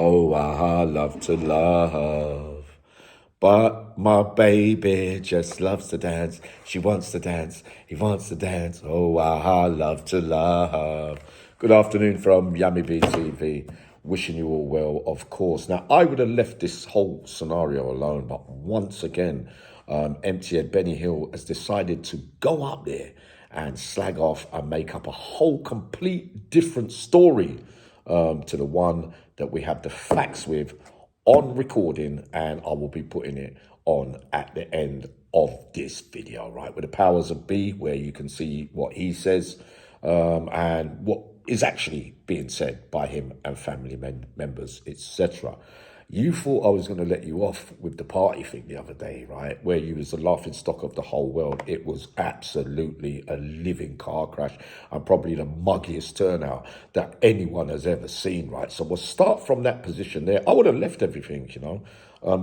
Oh, I love to love. But my baby just loves to dance. She wants to dance. He wants to dance. Oh, I love to love. Good afternoon from Yummy BTV. Wishing you all well, of course. Now, I would have left this whole scenario alone, but once again, Empty Head Benny Hill has decided to go up there and slag off and make up a whole complete different story to the one that we have the facts with on recording, and I will be putting it on at the end of this video, right, with the powers of B, where you can see what he says and what is actually being said by him and family members, etc. You thought I was going to let you off with the party thing the other day, right? Where you was the laughing stock of the whole world. It was absolutely a living car crash and probably the muggiest turnout that anyone has ever seen, right? So we'll start from that position there. I would have left everything,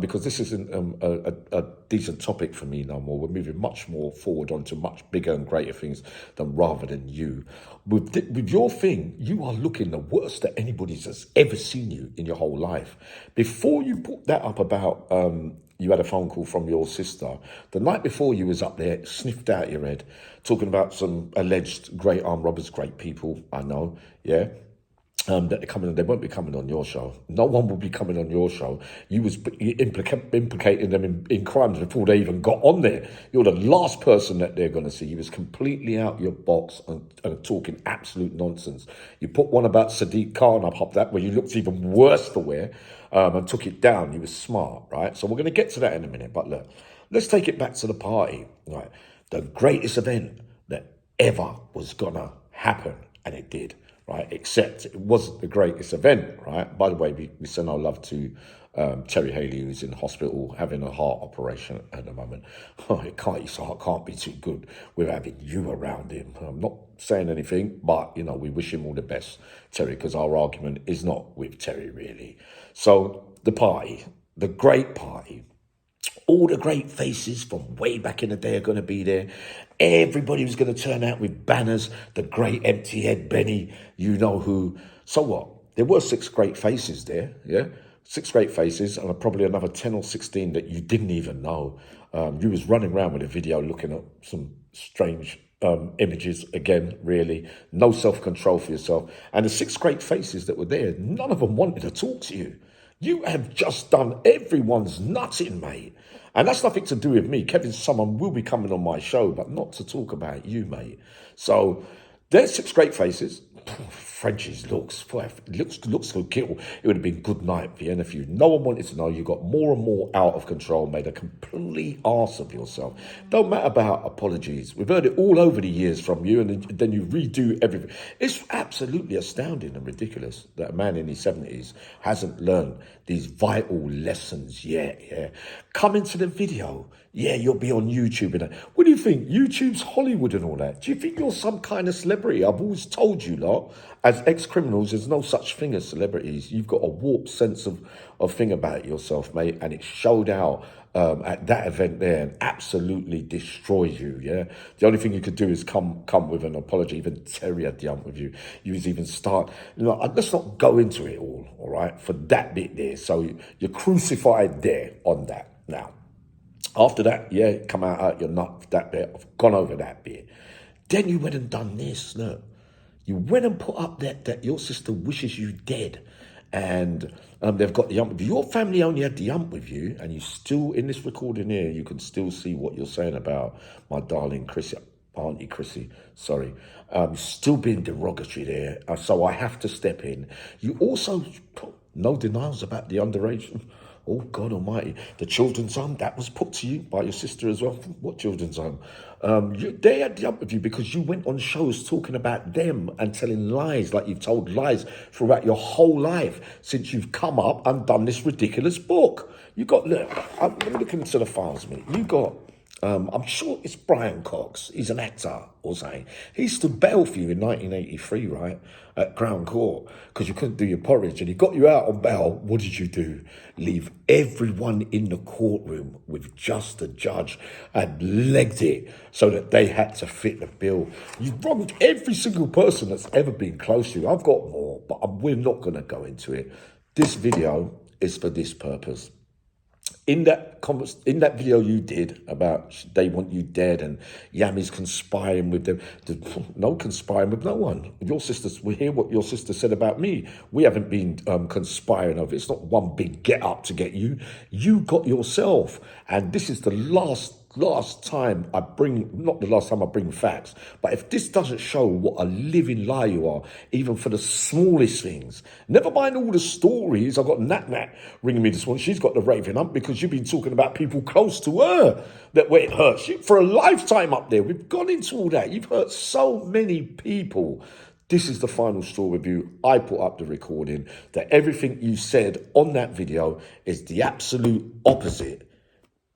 because this isn't a decent topic for me no more. We're moving much more forward onto much bigger and greater things than rather than you. With your thing, you are looking the worst that anybody's has ever seen you in your whole life. Before you put that up about you had a phone call from your sister, the night before you was up there, sniffed out your head, talking about some alleged great armed robbers, great people, I know, yeah? That they're coming, they won't be coming on your show. No one will be coming on your show. You was implicating them in crimes before they even got on there. You're the last person that they're going to see. You was completely out your box and talking absolute nonsense. You put one about Sadiq Khan up that where you looked even worse for wear and took it down. You was smart, right? So we're going to get to that in a minute. But look, let's take it back to the party, right? The greatest event that ever was going to happen, and it did. Right, except it wasn't the greatest event, right? By the way, we send our love to Terry Haley, who's in hospital having a heart operation at the moment. Oh, his heart can't be too good with having you around him. I'm not saying anything, but, we wish him all the best, Terry, because our argument is not with Terry, really. So the party, the great party, all the great faces from way back in the day are going to be there. Everybody was going to turn out with banners. The great empty head Benny, you know who. So what? There were 6 great faces there, yeah? 6 great faces, and probably another 10 or 16 that you didn't even know. You was running around with a video looking at some strange images again, really. No self-control for yourself. And the 6 great faces that were there, none of them wanted to talk to you. You have just done everyone's nutting, mate. And that's nothing to do with me. Kevin Someone will be coming on my show, but not to talk about you, mate. So there's 6 great faces. Frenchie's looks so kill. It would have been good night for the interview. No one wanted to know. You got more and more out of control, made a complete arse of yourself. Don't matter about apologies. We've heard it all over the years from you, and then you redo everything. It's absolutely astounding and ridiculous that a man in his 70s hasn't learned these vital lessons yet. Yeah, come into the video. Yeah, you'll be on YouTube and that. What do you think? YouTube's Hollywood and all that. Do you think you're some kind of celebrity? I've always told you lot, as ex-criminals, there's no such thing as celebrities. You've got a warped sense of thing about yourself, mate, and it showed out at that event there and absolutely destroyed you, yeah? The only thing you could do is come with an apology. Even Terry had the hump with you. You was even start, let's not go into it all right, for that bit there. So you're crucified there on that. Now, after that, yeah, come out your nut, that bit. I've gone over that bit. Then you went and done this, look. You went and put up that your sister wishes you dead. And they've got the hump with you. Your family only had the hump with you, and you still, in this recording here, you can still see what you're saying about my darling Chrissy, Auntie Chrissy, sorry. Still being derogatory there. So I have to step in. You also put no denials about the underage. Oh, God almighty. The children's home, that was put to you by your sister as well. What children's home? They had the up with you because you went on shows talking about them and telling lies like you've told lies throughout your whole life since you've come up and done this ridiculous book. You got, look, let me look into the files a minute. You got, I'm sure it's Brian Cox. He's an actor or something. He stood bail for you in 1983, right? At Crown Court, because you couldn't do your porridge and he got you out on bail. What did you do? Leave everyone in the courtroom with just the judge and legged it so that they had to fit the bill. You wronged every single person that's ever been close to you. I've got more, but we're not going to go into it. This video is for this purpose. In that video you did about they want you dead and Yammy's conspiring with them, no conspiring with no one. Your sisters, we hear what your sister said about me. We haven't been conspiring over. It's not one big get up to get you. You got yourself, and this is the last time I bring, not the last time I bring facts, but if this doesn't show what a living lie you are, even for the smallest things, never mind all the stories. I've got Nat ringing me this morning. She's got the raving up because you've been talking about people close to her that where it hurts you for a lifetime up there. We've gone into all that. You've hurt so many people. This is the final straw review. I put up the recording that everything you said on that video is the absolute opposite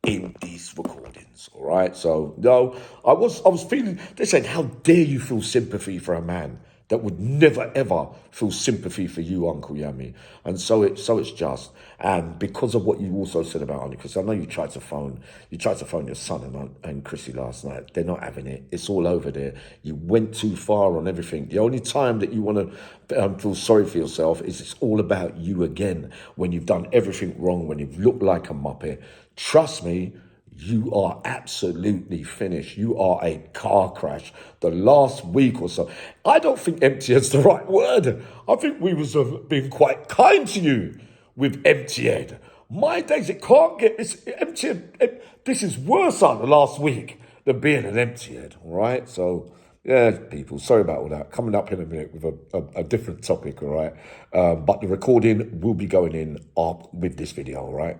in these recordings, all right? So, no, I was feeling, they said, how dare you feel sympathy for a man that would never, ever feel sympathy for you, Uncle Yummy. And so it's just. And because of what you also said about Auntie Chrissy, I know you tried to phone your son and Chrissy last night. They're not having it. It's all over there. You went too far on everything. The only time that you want to feel sorry for yourself is it's all about you again. When you've done everything wrong, when you've looked like a muppet. Trust me, you are absolutely finished. You are a car crash. The last week or so, I don't think empty is the right word. I think we was being quite kind to you with empty head. My days, it can't get this empty head. This is worse than the last week than being an empty head, all right? So, yeah, people, sorry about all that. Coming up in a minute with a different topic, all right? But the recording will be going in up with this video, all right?